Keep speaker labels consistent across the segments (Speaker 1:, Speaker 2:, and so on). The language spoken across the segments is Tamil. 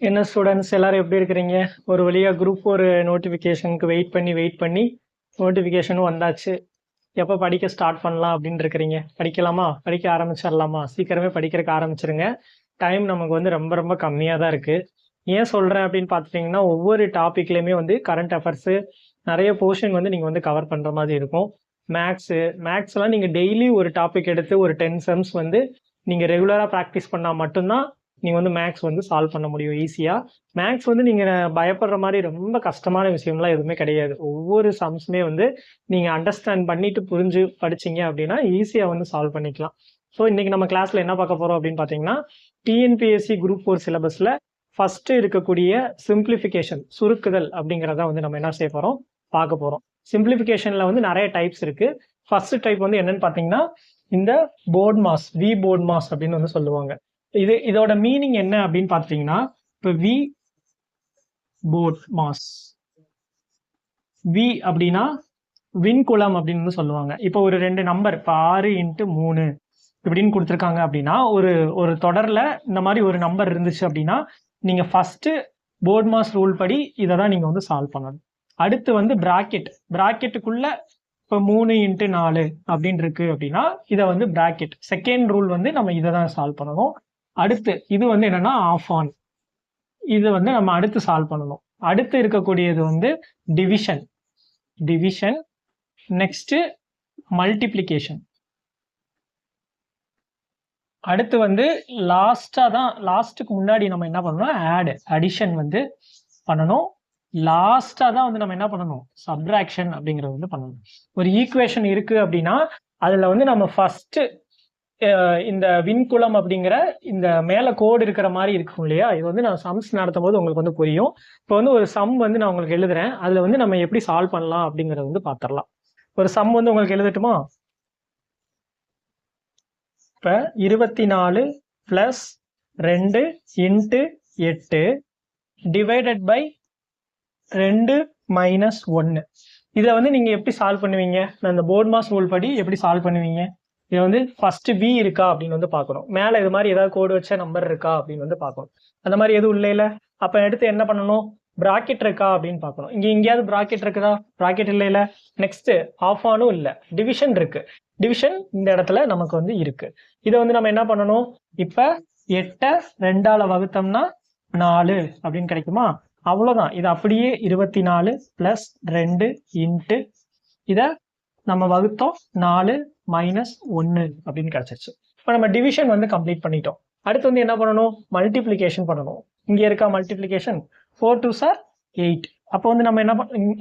Speaker 1: என்ன ஸ்டூடெண்ட்ஸ் எல்லாரும் எப்படி இருக்கிறீங்க? ஒரு வழியா குரூப் ஒரு நோட்டிஃபிகேஷனுக்கு வெயிட் பண்ணி நோட்டிஃபிகேஷனும் வந்தாச்சு. எப்போ படிக்க ஸ்டார்ட் பண்ணலாம் அப்படின்னு இருக்கிறீங்க? படிக்கலாமா? படிக்க ஆரம்பிச்சிடலாமா? சீக்கிரமே படிக்கிறதுக்கு ஆரம்பிச்சிருங்க. டைம் நமக்கு வந்து ரொம்ப ரொம்ப கம்மியாக தான் இருக்குது. ஏன் சொல்கிறேன் அப்படின்னு பார்த்துட்டிங்கன்னா, ஒவ்வொரு டாப்பிக்லேயுமே வந்து கரண்ட் அஃபேர்ஸு நிறைய போர்ஷன் வந்து நீங்கள் வந்து கவர் பண்ணுற மாதிரி இருக்கும். மேக்ஸ்லாம் நீங்கள் டெய்லி ஒரு டாபிக் எடுத்து ஒரு 10 சம்ஸ் வந்து நீங்கள் ரெகுலராக ப்ராக்டிஸ் பண்ணால் மட்டும்தான் நீங்கள் வந்து மேக்ஸ் வந்து சால்வ் பண்ண முடியும் ஈஸியாக. மேக்ஸ் வந்து நீங்கள் பயப்படுற மாதிரி ரொம்ப கஷ்டமான விஷயம்லாம் எதுவுமே கிடையாது. ஒவ்வொரு சம்ஸுமே வந்து நீங்கள் அண்டர்ஸ்டாண்ட் பண்ணிட்டு புரிஞ்சு படிச்சீங்க அப்படின்னா ஈஸியாக வந்து சால்வ் பண்ணிக்கலாம். ஸோ இன்றைக்கி நம்ம கிளாஸில் என்ன பார்க்க போகிறோம் அப்படின்னு பார்த்தீங்கன்னா, டிஎன்பிஎஸ்சி குரூப் 4 சிலபஸில் ஃபஸ்ட்டு இருக்கக்கூடிய சிம்பிளிஃபிகேஷன், சுருக்குதல் அப்படிங்கிறத வந்து நம்ம என்ன செய்ய போகிறோம், பார்க்க போகிறோம். சிம்பிளிஃபிகேஷனில் வந்து நிறைய டைப்ஸ் இருக்குது. ஃபர்ஸ்ட் டைப் வந்து என்னன்னு பார்த்தீங்கன்னா, இந்த போர்ட் மாஸ், வி போர்ட் மாஸ் அப்படின்னு வந்து சொல்லுவாங்க. இதோட மீனிங் என்ன அப்படின்னு பார்த்தீங்கன்னா, இப்போ வி போர்ட் மாஸ், வி அப்படின்னா விண்குலம் அப்படின்னு சொல்லுவாங்க. இப்போ ஒரு 2 நம்பர், இப்போ 6 × 3 இப்படின்னு கொடுத்துருக்காங்க அப்படின்னா, ஒரு தொடரில் இந்த மாதிரி ஒரு நம்பர் இருந்துச்சு அப்படின்னா, நீங்கள் ஃபர்ஸ்ட் போர்ட் மாஸ் ரூல் படி இதை தான் நீங்கள் வந்து சால்வ் பண்ணணும். அடுத்து வந்து பிராக்கெட்டுக்குள்ள இப்போ 3 × 4 அப்படின்னு இருக்கு அப்படின்னா, இதை வந்து பிராக்கெட் செகண்ட் ரூல் வந்து நம்ம இதை தான் சால்வ் பண்ணணும். அடுத்து இது வந்து என்னன்னா ஆஃப் ஆன், இது வந்து நம்ம அடுத்து சால்வ் பண்ணணும். அடுத்து இருக்கக்கூடியது வந்து டிவிஷன், நெக்ஸ்ட் மல்டிப்ளிகேஷன். அடுத்து வந்து லாஸ்ட்டுக்கு முன்னாடி நம்ம என்ன பண்ணணும், அடிஷன் வந்து பண்ணணும். லாஸ்டா தான் வந்து நம்ம என்ன பண்ணணும், சப்ராக்ஷன் அப்படிங்கிறது வந்து பண்ணணும். ஒரு ஈக்குவேஷன் இருக்கு அப்படின்னா அதுல வந்து நம்ம ஃபர்ஸ்ட் இந்த விண்குலம் அப்படிங்கிற இந்த மேல கோடு இருக்கிற மாதிரி இருக்கும் இல்லையா, இது வந்து நான் சம்ஸ் நடத்தும் போது உங்களுக்கு வந்து புரியும். இப்போ வந்து ஒரு சம் வந்து நான் உங்களுக்கு எழுதுறேன், அதுல வந்து நம்ம எப்படி சால்வ் பண்ணலாம் அப்படிங்கறத வந்து பாத்திரலாம். ஒரு சம் வந்து உங்களுக்கு எழுதட்டுமா? இப்ப 24 + 2 × 8 டிவைடட் பை 2 - 1. இதை வந்து நீங்க எப்படி சால்வ் பண்ணுவீங்க? நான் இந்த போர்ட் மாஸ் ரூல் படி எப்படி சால்வ் பண்ணுவீங்க? இது வந்து ஃபர்ஸ்ட் வி இருக்கா அப்படின்னு வந்து பார்க்கணும். மேலே இது மாதிரி ஏதாவது கோடு வச்ச நம்பர் இருக்கா அப்படின்னு வந்து பார்க்கணும். அந்த மாதிரி எதுவும் இல்லையில, அப்ப எடுத்து என்ன பண்ணணும், பிராக்கெட் இருக்கா அப்படின்னு பார்க்கணும். இங்க எங்கேயாவது பிராக்கெட் இருக்குதா? பிராக்கெட் இல்லையில. நெக்ஸ்ட் ஆஃப் ஆனும் இல்லை, டிவிஷன் இருக்கு. டிவிஷன் இந்த இடத்துல நமக்கு வந்து இருக்கு. இதை வந்து நம்ம என்ன பண்ணணும், இப்ப 8 2ஆல வகுத்தோம்னா 4 அப்படின்னு கிடைக்குமா? அவ்வளவுதான். இது அப்படியே 24 + 2 × இத நம்ம வகுத்தோம் 4 - 1 அப்படின்னு கிடைச்சிருச்சு. இப்போ நம்ம டிவிஷன் வந்து கம்ப்ளீட் பண்ணிட்டோம். அடுத்து வந்து என்ன பண்ணணும், மல்டிப்ளிகேஷன் பண்ணணும். இங்க இருக்கா மல்டிப்ளிகேஷன், 4 2s are 8. அப்போ வந்து நம்ம என்ன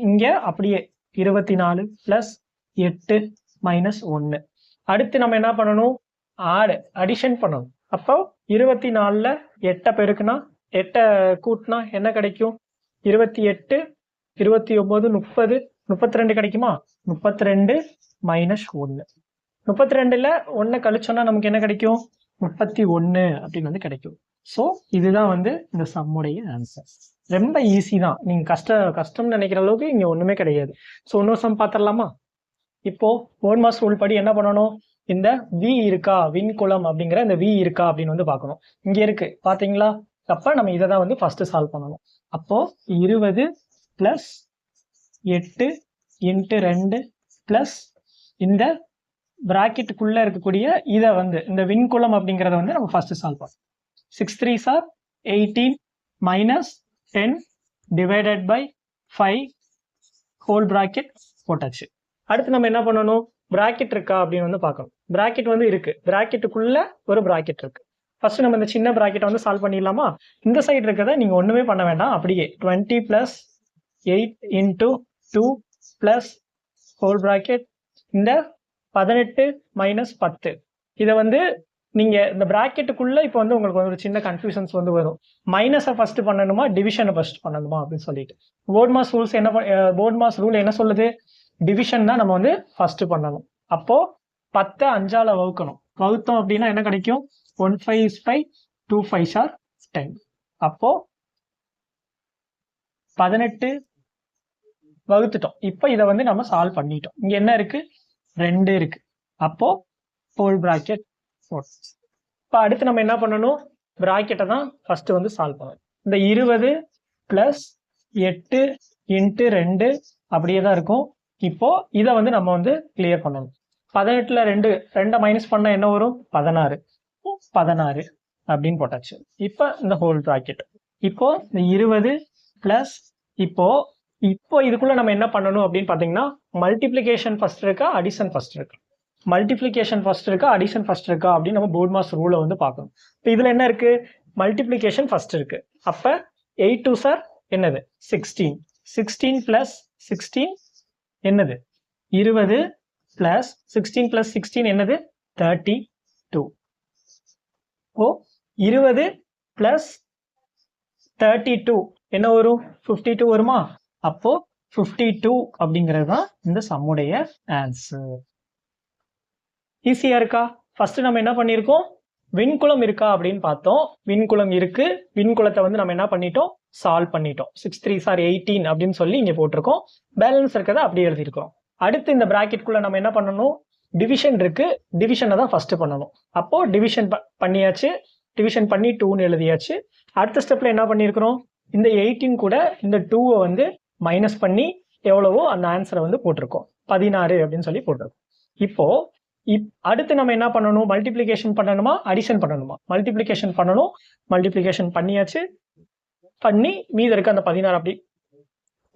Speaker 1: இங்க அப்படியே 24 + 8 - 1. அடுத்து நம்ம என்ன பண்ணணும், அடிஷன் பண்ணணும். அப்போ 24ல 8 பெருக்குனா 8 கூட்டினா என்ன கிடைக்கும், 28 29 30 32 கிடைக்குமா? 32 - 1. 32ல 1 கழிச்சோம்னா நமக்கு என்ன கிடைக்கும், 31 அப்படின்னு வந்து கிடைக்கும். ஸோ இதுதான் வந்து இந்த சம்முடைய ஆன்சர். ரொம்ப ஈஸி தான். நீங்க கஷ்டம் நினைக்கிற அளவுக்கு இங்க ஒண்ணுமே கிடையாது. ஸோ இன்னொரு சம் பார்த்துடலாமா? இப்போ போர்ட் மாஸ் ரூல் படி என்ன பண்ணணும், இந்த வி இருக்கா, விண்குலம் அப்படிங்கிற இந்த வி இருக்கா அப்படின்னு வந்து பார்க்கணும். இங்க இருக்கு பாத்தீங்களா? அப்ப நம்ம இதை தான் வந்து ஃபர்ஸ்ட் சால்வ் பண்ணணும். அப்போ 20 + 8 × 2 + இந்த பிராக்கெட்டுக்குள்ள இருக்கக்கூடிய இதை வந்து இந்த விண்குலம் அப்படிங்கறத வந்து நம்ம ஃபர்ஸ்ட் சால்வ் பண்ணணும். 6 3s are 18 - 10 divided by 5 whole bracket போட்டாச்சு. அடுத்து நம்ம என்ன பண்ணணும், பிராக்கெட் இருக்கா அப்படின்னு வந்து பார்க்கணும். பிராக்கெட் வந்து இருக்கு, பிராக்கெட்டுக்குள்ள ஒரு பிராக்கெட் இருக்கு. ஃபர்ஸ்ட் நம்ம இந்த சின்ன பிராக்கெட்டை வந்து சால்வ் பண்ணிடலாமா? இந்த சைடு இருக்கிறத நீங்க ஒண்ணுமே பண்ண வேண்டாம், அப்படியே 20 + 8 × 2 + ஹோல் பிராக்கெட் இந்த 18 - 10. இதை வந்து நீங்க இந்த பிராக்கெட்டுக்குள்ள இப்போ வந்து உங்களுக்கு ஒரு சின்ன கன்ஃபியூஷன்ஸ் வந்து வரும். மைனஸை ஃபர்ஸ்ட் பண்ணணுமா, டிவிஷனை ஃபர்ஸ்ட் பண்ணணுமா அப்படின்னு சொல்லிட்டு. போர்ட் மாஸ் ரூல் என்ன சொல்லுது, டிவிஷன் தான் நம்ம வந்து ஃபர்ஸ்ட் பண்ணணும். அப்போ 10 5ஆல வகுத்தோம் அப்படின்னா என்ன கிடைக்கும், 1 5 is 5, 2 5s are 10. அப்போ 18 வகுத்துட்டோம். இப்போ இதை வந்து நம்ம சால்வ் பண்ணிட்டோம். இங்க என்ன இருக்கு, 2 இருக்கு. அப்போ ஹோல் பிராக்கெட். இப்போ அடுத்து நம்ம என்ன பண்ணணும், பிராக்கெட்டை தான் ஃபர்ஸ்ட் வந்து சால்வ் பண்ணணும். இந்த 20 பிளஸ் 8 இன்ட்டு 2 அப்படியே தான் இருக்கும். இப்போ இதை வந்து நம்ம வந்து கிளியர் பண்ணணும். 18ல 2 மைனஸ் பண்ணா என்ன வரும்? 16 அப்படின்னு போட்டாச்சு. இப்போ இந்த ஹோல் பிராக்கெட். இப்போ இந்த 20 பிளஸ் இப்போ இதுக்குள்ள நம்ம என்ன பண்ணணும் அப்படின்னு பாத்தீங்கன்னா மல்டிப்ளிகேஷன் ஃபர்ஸ்ட் இருக்கா அடிஷன் ஃபர்ஸ்ட் இருக்கா, மல்டிப்ளிகேஷன் ஃபர்ஸ்ட் இருக்கா அடிஷன் ஃபர்ஸ்ட் இருக்கா அப்படின்னு நம்ம போர்ட் மாஸ் ரூலை வந்து பார்க்கணும். இப்போ இதுல என்ன இருக்கு? மல்டிப்ளிகேஷன் ஃபர்ஸ்ட் இருக்கு. அப்ப 8 2 சார் என்னது? 16. 16 பிளஸ் 16 என்னது? 20 பிளஸ் 16 பிளஸ் 16 என்னது? 32. ஓ 20 பிளஸ் 32 என்ன வரும்? 52 வருமா? அப்போ 52 அப்படிங்கிறது தான் இந்த சம்முடைய ஆன்சர். ஈஸியா இருக்கா? ஃபர்ஸ்ட் நம்ம என்ன பண்ணிருக்கோம்? விண்குலம் இருக்கா அப்படின்னு பார்த்தோம். விண்குலம் இருக்கு. விண்குலத்தை வந்து நம்ம என்ன பண்ணிட்டோம்? சால்வ் பண்ணிட்டோம். 6 3 சார் 18 அப்படின்னு சொல்லி இங்க போட்டிருக்கோம். பேலன்ஸ் இருக்கிறத அப்படியே எழுதிருக்கோம். அடுத்து இந்த பிராக்கெட்குள்ள நம்ம என்ன பண்ணணும்? டிவிஷன் இருக்கு. டிவிஷனை தான் ஃபர்ஸ்ட் பண்ணணும். அப்போ டிவிஷன் பண்ணியாச்சு. டிவிஷன் பண்ணி 2ன்னு எழுதியாச்சு. அடுத்த ஸ்டெப்ல என்ன பண்ணிருக்கிறோம்? இந்த 18 கூட இந்த 2வை வந்து மைனஸ் பண்ணி எவ்வளவோ அந்த ஆன்சரை வந்து போட்டிருக்கோம். 16 அப்படின்னு சொல்லி போட்டிருக்கோம். இப்போ அடுத்து நம்ம என்ன பண்ணணும்? மல்டிப்ளிகேஷன் பண்ணணுமா அடிஷன் பண்ணணுமா? மல்டிப்ளிகேஷன் பண்ணணும். மல்டிப்ளிகேஷன் பண்ணியாச்சு. பண்ணி மீதி இருக்க அந்த 16 அப்படி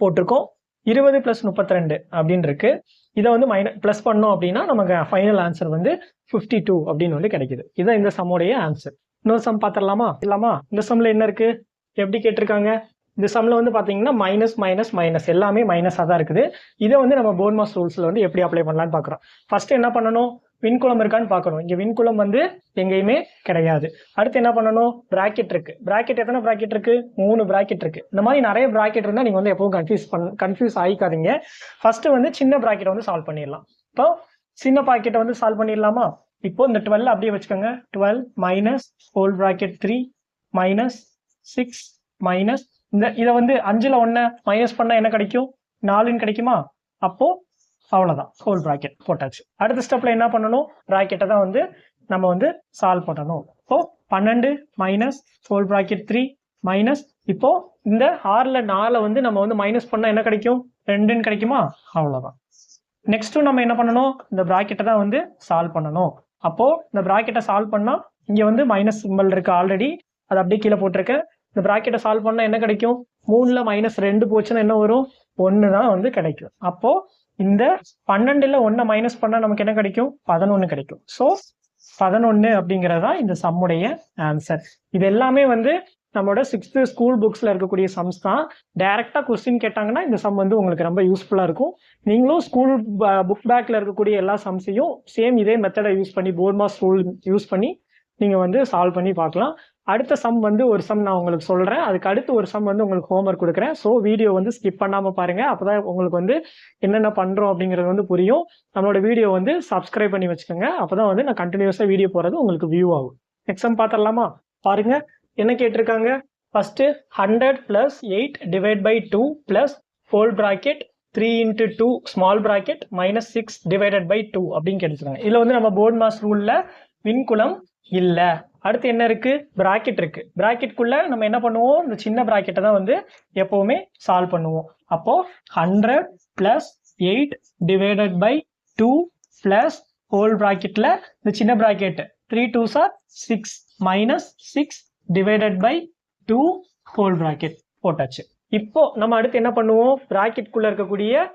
Speaker 1: போட்டிருக்கோம். 20 பிளஸ் 32 அப்படின்னு இருக்கு. இதை வந்து பிளஸ் பண்ணோம் அப்படின்னா நமக்கு ஃபைனல் ஆன்சர் வந்து 52 அப்படின்னு வந்து கிடைக்குது. இதான் இந்த சம்முடைய ஆன்சர். இன்னொரு சம் பார்த்துடலாமா? இல்லாமா? இந்த சம்ல என்ன இருக்கு? எப்படி கேட்டிருக்காங்க? இந்த சம்ல வந்து பாத்தீங்கன்னா மைனஸ் மைனஸ் மைனஸ் எல்லாமே மைனஸா தான் இருக்குது. இதை வந்து நம்ம போர்ட் மாஸ் ரூல்ஸ்ல வந்து எப்படி அப்ளை பண்ணலாம்னு பாக்குறோம். ஃபர்ஸ்ட் என்ன பண்ணணும்? விண்குலம் இருக்கான்னு பார்க்கணும். இங்க விண்குலம் வந்து எங்கேயுமே கிடையாது. அடுத்து என்ன பண்ணணும்? பிராக்கெட் இருக்கு. பிராக்கெட் எத்தனை பிராக்கெட் இருக்கு? 3 பிராக்கெட் இருக்கு. இந்த மாதிரி நிறைய பிராக்கெட் இருந்தா நீங்க வந்து எப்பவும் கன்ஃபியூஸ் ஆகிக்காதீங்க. ஃபர்ஸ்ட் வந்து சின்ன பிராக்கெட் வந்து சால்வ் பண்ணிடலாம். இப்போ சின்ன பாக்கெட்டை வந்து சால்வ் பண்ணிடலாமா? இப்போ இந்த 12 அப்படியே வச்சுக்கோங்க. 12 minus whole bracket 3 minus 6 minus இதை வந்து 5ல 1 மைனஸ் பண்ணா என்ன கிடைக்கும்? 4ன்னு கிடைக்குமா? அப்போ அவ்வளவுதான், ஹோல் பிராக்கெட் போட்டாச்சு. அடுத்த ஸ்டெப்ல என்ன பண்ணணும்? பிராக்கெட்டை தான் வந்து நம்ம வந்து சால்வ் பண்ணணும். இப்போ 12 மைனஸ் ஹோல் பிராக்கெட் 3 மைனஸ் இப்போ இந்த 6ல 4 வந்து நம்ம வந்து மைனஸ் பண்ணா என்ன கிடைக்கும்? 2ன்னு கிடைக்குமா? அவ்வளவுதான். நெக்ஸ்ட் நம்ம என்ன பண்ணணும்? இந்த பிராக்கெட்டை தான் வந்து சால்வ் பண்ணணும். அப்போ இந்த பிராக்கெட்டை சால்வ் பண்ணா இங்க வந்து மைனஸ் சிம்பல் இருக்கு ஆல்ரெடி, அது அப்படியே கீழே போட்டிருக்கேன். இந்த பிராக்கெட்டை சால்வ் பண்ணா என்ன கிடைக்கும்? 3ல மைனஸ் 2 போச்சுன்னா என்ன வரும்? 1 தான் வந்து கிடைக்கும். அப்போ இந்த 12ல 1 மைனஸ் பண்ணா நமக்கு என்ன கிடைக்கும்? 11 கிடைக்கும். ஸோ 11 அப்படிங்கறதா இந்த சம்முடைய ஆன்சர். இது எல்லாமே வந்து நம்மளோட 6th ஸ்கூல் புக்ஸ்ல இருக்கக்கூடிய சம்ஸ் தான். டைரக்டா கொஸ்டின் கேட்டாங்கன்னா இந்த சம் வந்து உங்களுக்கு ரொம்ப யூஸ்ஃபுல்லா இருக்கும். நீங்களும் ஸ்கூல் புக் பேக்ல இருக்கக்கூடிய எல்லா சம்ஸையும் சேம் இதே மெத்தடை யூஸ் பண்ணி போர்ட் மாஸ் ரூல் யூஸ் பண்ணி நீங்க வந்து சால்வ் பண்ணி பார்க்கலாம். அடுத்த சம் வந்து ஒரு சம் நான் உங்களுக்கு சொல்றேன். அதுக்கு அடுத்து ஒரு சம் வந்து உங்களுக்கு ஹோம்ஒர்க் கொடுக்குறேன். ஸோ வீடியோ வந்து ஸ்கிப் பண்ணாம பாருங்க. அப்பதான் உங்களுக்கு வந்து என்னென்ன பண்றோம் அப்படிங்கிறது வந்து புரியும். நம்மளோட வீடியோ வந்து சப்ஸ்கிரைப் பண்ணி வச்சுக்கோங்க. அப்பதான் வந்து நான் கண்டினியூஸா வீடியோ போறது உங்களுக்கு வியூ ஆகும். நெக்ஸ்ட் சம் பார்த்துடலாமா? பாருங்க என்ன கேட்டிருக்காங்க. First 100 plus 8 divide by 2 plus whole bracket 3 into 2 small bracket minus 6 divided by 2 அப்படின்னு கேட்டிருக்காங்க. இதுல வந்து நம்ம போர்ட் மாஸ் ரூல்ல விண்குலம் இல்ல. அடுத்து என்ன இருக்கு? பிராக்கெட் இருக்கு. பிராக்கெட்குள்ள நம்ம என்ன பண்ணுவோம்? இந்த சின்ன பிராக்கெட்டை தான் வந்து எப்பவுமே சால்வ் பண்ணுவோம். அப்போ 100 plus 8 divided by 2 plus whole பிராக்கெட்ல இந்த சின்ன bracket 3 2s are 6 minus 6 divided by 2 whole bracket போட்டாச்சு. இப்போ நம்ம அடுத்து என்ன பண்ணுவோம்? பிராக்கெட்குள்ள இருக்கக்கூடிய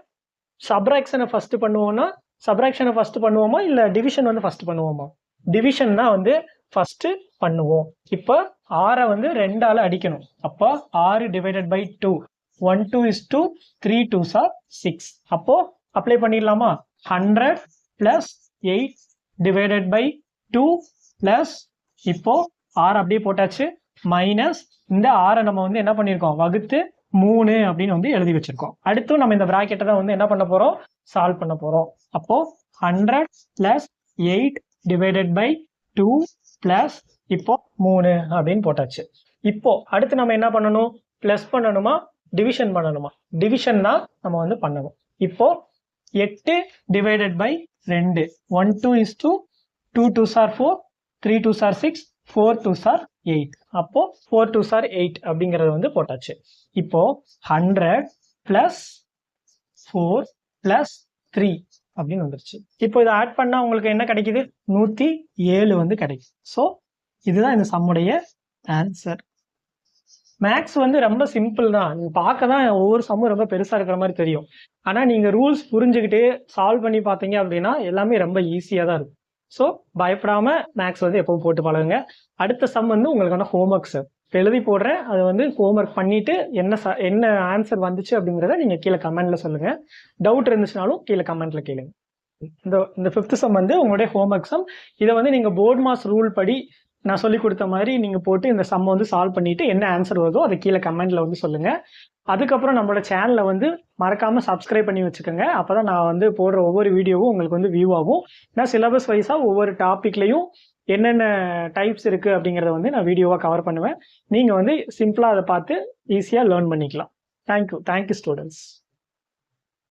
Speaker 1: சப்ராக்ஷனை ஃபர்ஸ்ட் பண்ணுவோம்னா சப்ராக்ஷனை ஃபர்ஸ்ட் பண்ணுவோமா இல்ல டிவிஷன் வந்து ஃபர்ஸ்ட் பண்ணுவோமா? டிவிஷன் தான் வந்து ஃபர்ஸ்ட் பண்ணுவோம். இப்போ 6 வந்து 2ஆல அடிக்கணும். அப்போ 6 divided by 2 1 2 is 2 3 2s are 6. அப்போ அப்ளை பண்ணிடலாமா? 100 பிளஸ் 8 டிவைடட் பை 2 பிளஸ் இப்போ 6 அப்படியே போட்டாச்சு மைனஸ் இந்த 6 நம்ம வந்து என்ன பண்ணிருக்கோம்? வகுத்து 3 அப்படின்னு வந்து எழுதி வச்சிருக்கோம். அடுத்து நம்ம இந்த பிராக்கெட்டை தான் வந்து என்ன பண்ண போறோம்? சால்வ் பண்ண போறோம். அப்போ 100 பிளஸ் 8 டிவைடட் பை 2 பிளஸ் இப்போ 3 அப்படின்னு போட்டாச்சு. இப்போ அடுத்து நம்ம என்ன பண்ணணும்? பிளஸ் பண்ணணுமா டிவிஷன் பண்ணணுமா? டிவிஷன் தான் நம்ம வந்து பண்ணணும். இப்போ 8 divided by 2 1 2 is 2 2 2s are 4 3 2s are 6 4 2s are 8. அப்போ 4 2s are 8 அப்படிங்கறது வந்து போட்டாச்சு. இப்போ 100 plus 4 plus 3 அப்படின்னு வந்துருச்சு. இப்போ இதை ஆட் பண்ணா உங்களுக்கு என்ன கிடைக்குது? 107 வந்து கிடைக்கும். ஸோ இதுதான் இந்த சம்முடைய ஆன்சர். மேக்ஸ் வந்து ரொம்ப சிம்பிள் தான். நீங்க பார்க்க தான் ஒவ்வொரு சம்மும் ரொம்ப பெருசா இருக்கிற மாதிரி தெரியும். ஆனா நீங்க ரூல்ஸ் புரிஞ்சுக்கிட்டு சால்வ் பண்ணி பார்த்தீங்க அப்படின்னா எல்லாமே ரொம்ப ஈஸியா தான் இருக்கும். ஸோ பயப்படாம மேக்ஸ் வந்து எப்பவும் போட்டு பழகுங்க. அடுத்த சம் வந்து உங்களுக்கான ஹோம்ஒர்க் சார் எழுதி போடுறேன். அதை வந்து ஹோம்ஒர்க் பண்ணிட்டு என்ன ஆன்சர் வந்துச்சு அப்படிங்கிறத நீங்க கீழே கமெண்ட்ல சொல்லுங்க. டவுட் இருந்துச்சுனாலும் கீழே கமெண்ட்ல கேளுங்க. இந்த 5th சம் வந்து உங்களுடைய ஹோம்ஒர்க் சம். இதை வந்து நீங்க போர்ட் மாஸ் ரூல் படி நான் சொல்லி கொடுத்த மாதிரி நீங்க போட்டு இந்த சம் வந்து சால்வ் பண்ணிட்டு என்ன ஆன்சர் வருதோ அதை கீழே கமெண்ட்ல வந்து சொல்லுங்க. அதுக்கப்புறம் நம்மளோட சேனலை வந்து மறக்காம சப்ஸ்கிரைப் பண்ணி வச்சுக்கோங்க. அப்பதான் நான் வந்து போடுற ஒவ்வொரு வீடியோவும் உங்களுக்கு வந்து வியூ ஆகும். ஏன்னா சிலபஸ் வைஸா ஒவ்வொரு டாபிக்லையும் என்னென்ன டைப்ஸ் இருக்கு அப்படிங்கறத வந்து நான் வீடியோவா கவர் பண்ணுவேன். நீங்க வந்து சிம்பிளா அதை பார்த்து ஈஸியா லேர்ன் பண்ணிக்கலாம். Thank you students.